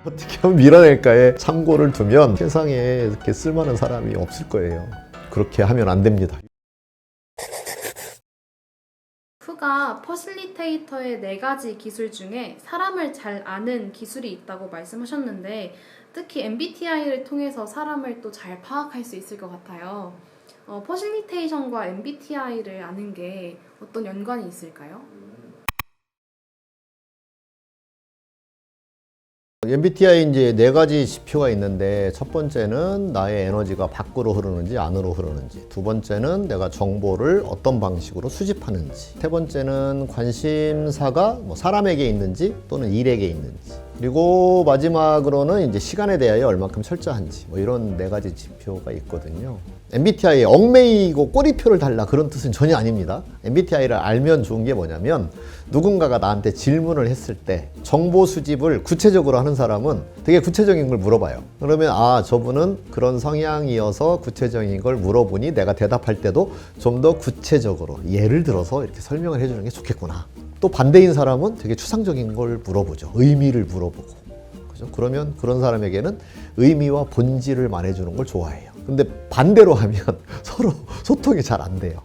어떻게 하면 밀어낼까에 참고를 두면 세상에 이렇게 쓸만한 사람이 없을 거예요. 그렇게 하면 안 됩니다. 푸가 퍼실리테이터의 4가지 기술 중에 사람을 잘 아는 기술이 있다고 말씀하셨는데 특히 MBTI를 통해서 사람을 또 잘 파악할 수 있을 것 같아요. 퍼실리테이션과 MBTI를 아는 게 어떤 연관이 있을까요? MBTI 이제 4가지 지표가 있는데 첫 번째는 나의 에너지가 밖으로 흐르는지 안으로 흐르는지, 두 번째는 내가 정보를 어떤 방식으로 수집하는지, 세 번째는 관심사가 사람에게 있는지 또는 일에게 있는지, 그리고 마지막으로는 이제 시간에 대하여 얼만큼 철저한지, 이런 4가지 지표가 있거든요. MBTI에 얽매이고 꼬리표를 달라 그런 뜻은 전혀 아닙니다. MBTI를 알면 좋은 게 뭐냐면 누군가가 나한테 질문을 했을 때 정보 수집을 구체적으로 하는 사람은 되게 구체적인 걸 물어봐요. 그러면 저분은 그런 성향이어서 구체적인 걸 물어보니 내가 대답할 때도 좀 더 구체적으로 예를 들어서 이렇게 설명을 해주는 게 좋겠구나. 또 반대인 사람은 되게 추상적인 걸 물어보죠. 의미를 물어보고. 그죠? 그러면 그런 사람에게는 의미와 본질을 말해주는 걸 좋아해요. 근데 반대로 하면 서로 소통이 잘 안 돼요.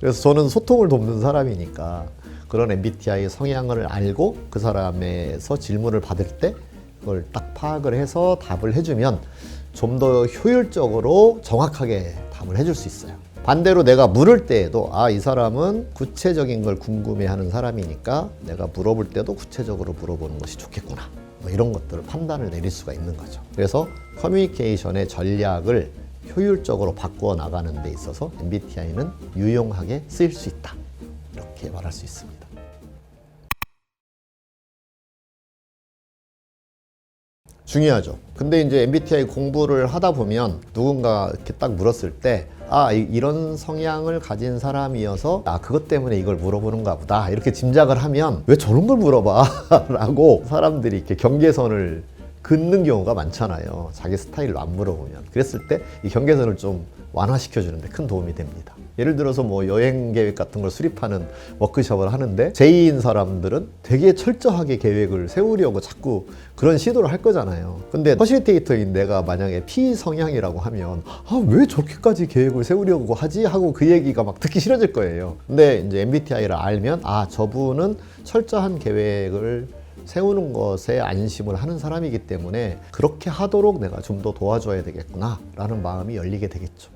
그래서 저는 소통을 돕는 사람이니까 그런 MBTI 성향을 알고 그 사람에서 질문을 받을 때 그걸 딱 파악을 해서 답을 해주면 좀 더 효율적으로 정확하게 답을 해줄 수 있어요. 반대로 내가 물을 때에도 이 사람은 구체적인 걸 궁금해하는 사람이니까 내가 물어볼 때도 구체적으로 물어보는 것이 좋겠구나. 이런 것들을 판단을 내릴 수가 있는 거죠. 그래서 커뮤니케이션의 전략을 효율적으로 바꾸어 나가는 데 있어서 MBTI는 유용하게 쓰일 수 있다. 이렇게 말할 수 있습니다. 중요하죠. 근데 이제 MBTI 공부를 하다 보면 누군가 이렇게 딱 물었을 때 이런 성향을 가진 사람이어서 그것 때문에 이걸 물어보는가 보다 이렇게 짐작을 하면 왜 저런 걸 물어봐? 라고 사람들이 이렇게 경계선을 긋는 경우가 많잖아요. 자기 스타일로 안 물어보면. 그랬을 때 이 경계선을 좀 완화시켜주는데 큰 도움이 됩니다. 예를 들어서 여행 계획 같은 걸 수립하는 워크숍을 하는데 J인 사람들은 되게 철저하게 계획을 세우려고 자꾸 그런 시도를 할 거잖아요. 근데 퍼실리테이터인 내가 만약에 P 성향이라고 하면 왜 저렇게까지 계획을 세우려고 하지? 하고 그 얘기가 막 듣기 싫어질 거예요. 근데 이제 MBTI를 알면 저분은 철저한 계획을 세우는 것에 안심을 하는 사람이기 때문에 그렇게 하도록 내가 좀 더 도와줘야 되겠구나 라는 마음이 열리게 되겠죠.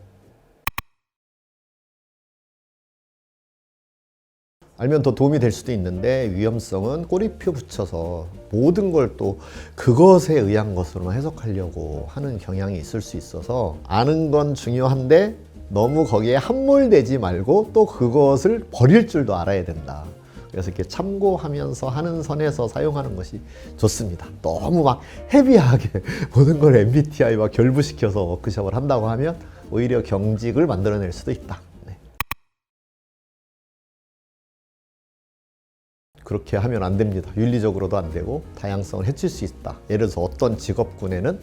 알면 더 도움이 될 수도 있는데 위험성은 꼬리표 붙여서 모든 걸 또 그것에 의한 것으로만 해석하려고 하는 경향이 있을 수 있어서 아는 건 중요한데 너무 거기에 함몰되지 말고 또 그것을 버릴 줄도 알아야 된다. 그래서 이렇게 참고하면서 하는 선에서 사용하는 것이 좋습니다. 너무 막 헤비하게 모든 걸 MBTI와 결부시켜서 워크숍을 한다고 하면 오히려 경직을 만들어낼 수도 있다. 그렇게 하면 안 됩니다. 윤리적으로도 안 되고 다양성을 해칠 수 있다. 예를 들어서 어떤 직업군에는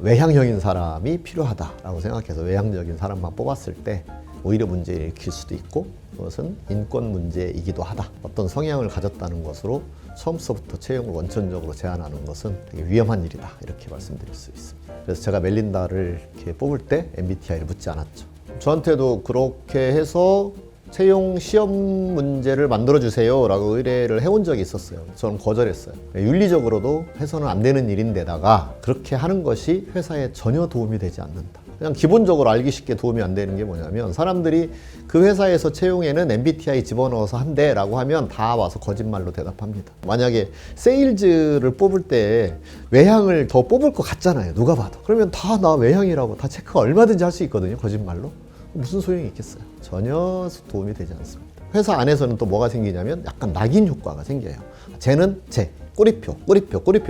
외향형인 사람이 필요하다라고 생각해서 외향적인 사람만 뽑았을 때 오히려 문제를 일으킬 수도 있고 그것은 인권 문제이기도 하다. 어떤 성향을 가졌다는 것으로 처음서부터 채용을 원천적으로 제한하는 것은 되게 위험한 일이다. 이렇게 말씀드릴 수 있습니다. 그래서 제가 멜린다를 이렇게 뽑을 때 MBTI를 묻지 않았죠. 저한테도 그렇게 해서 채용 시험 문제를 만들어주세요 라고 의뢰를 해온 적이 있었어요. 저는 거절했어요. 윤리적으로도 해서는 안 되는 일인데다가 그렇게 하는 것이 회사에 전혀 도움이 되지 않는다. 그냥 기본적으로 알기 쉽게 도움이 안 되는 게 뭐냐면 사람들이 그 회사에서 채용에는 MBTI 집어넣어서 한대 라고 하면 다 와서 거짓말로 대답합니다. 만약에 세일즈를 뽑을 때 외향을 더 뽑을 것 같잖아요. 누가 봐도. 그러면 다 나 외향이라고 다 체크 얼마든지 할 수 있거든요. 거짓말로. 무슨 소용이 있겠어요? 전혀 도움이 되지 않습니다. 회사 안에서는 또 뭐가 생기냐면 약간 낙인 효과가 생겨요. 쟤는 쟤, 꼬리표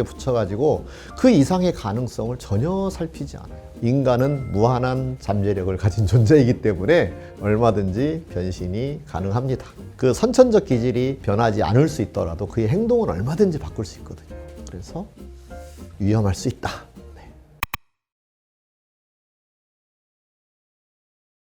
붙여가지고 그 이상의 가능성을 전혀 살피지 않아요. 인간은 무한한 잠재력을 가진 존재이기 때문에 얼마든지 변신이 가능합니다. 그 선천적 기질이 변하지 않을 수 있더라도 그의 행동은 얼마든지 바꿀 수 있거든요. 그래서 위험할 수 있다.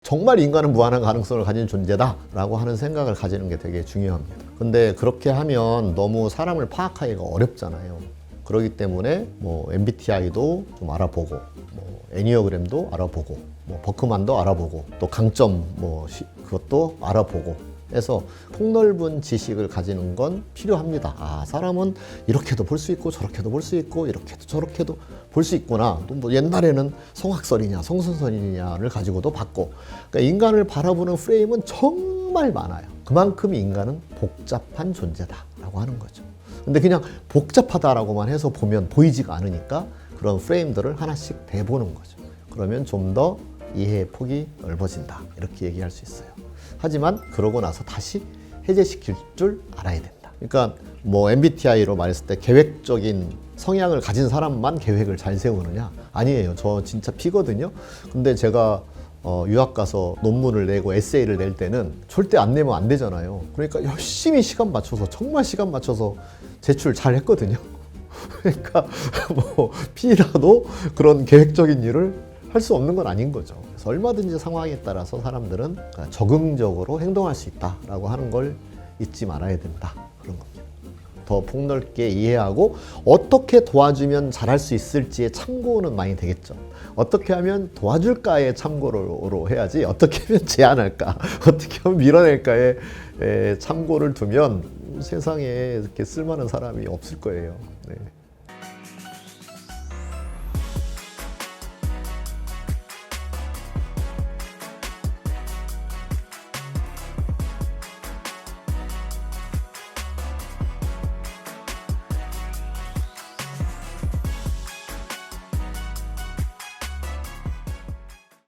정말 인간은 무한한 가능성을 가진 존재다라고 하는 생각을 가지는 게 되게 중요합니다. 근데 그렇게 하면 너무 사람을 파악하기가 어렵잖아요. 그렇기 때문에 뭐 MBTI도 좀 알아보고, 뭐 애니어그램도 알아보고, 뭐 버크만도 알아보고, 또 강점 그것도 알아보고 해서 폭넓은 지식을 가지는 건 필요합니다. 아, 사람은 이렇게도 볼 수 있고 저렇게도 볼 수 있고 이렇게도 저렇게도 볼 수 있구나. 또 뭐 옛날에는 성악설이냐 성선설이냐를 가지고도 봤고, 그러니까 인간을 바라보는 프레임은 정말 많아요. 그만큼 인간은 복잡한 존재다라고 하는 거죠. 근데 그냥 복잡하다라고만 해서 보면 보이지가 않으니까 그런 프레임들을 하나씩 대보는 거죠. 그러면 좀 더 이해의 폭이 넓어진다, 이렇게 얘기할 수 있어요. 하지만 그러고 나서 다시 해제시킬 줄 알아야 된다. 그러니까 뭐 MBTI로 말했을 때 계획적인 성향을 가진 사람만 계획을 잘 세우느냐? 아니에요. 저 진짜 P거든요. 근데 제가 유학 가서 논문을 내고 에세이를 낼 때는 절대 안 내면 안 되잖아요. 그러니까 열심히 시간 맞춰서, 정말 시간 맞춰서 제출 잘 했거든요. 그러니까 뭐 P라도 그런 계획적인 일을 할 수 없는 건 아닌 거죠. 그래서 얼마든지 상황에 따라서 사람들은 적응적으로 행동할 수 있다라고 하는 걸 잊지 말아야 된다, 그런 겁니다. 더 폭넓게 이해하고 어떻게 도와주면 잘할 수 있을지에 참고는 많이 되겠죠. 어떻게 하면 도와줄까에 참고로 해야지, 어떻게 하면 제한할까, 어떻게 하면 밀어낼까에 참고를 두면 세상에 이렇게 쓸만한 사람이 없을 거예요. 네.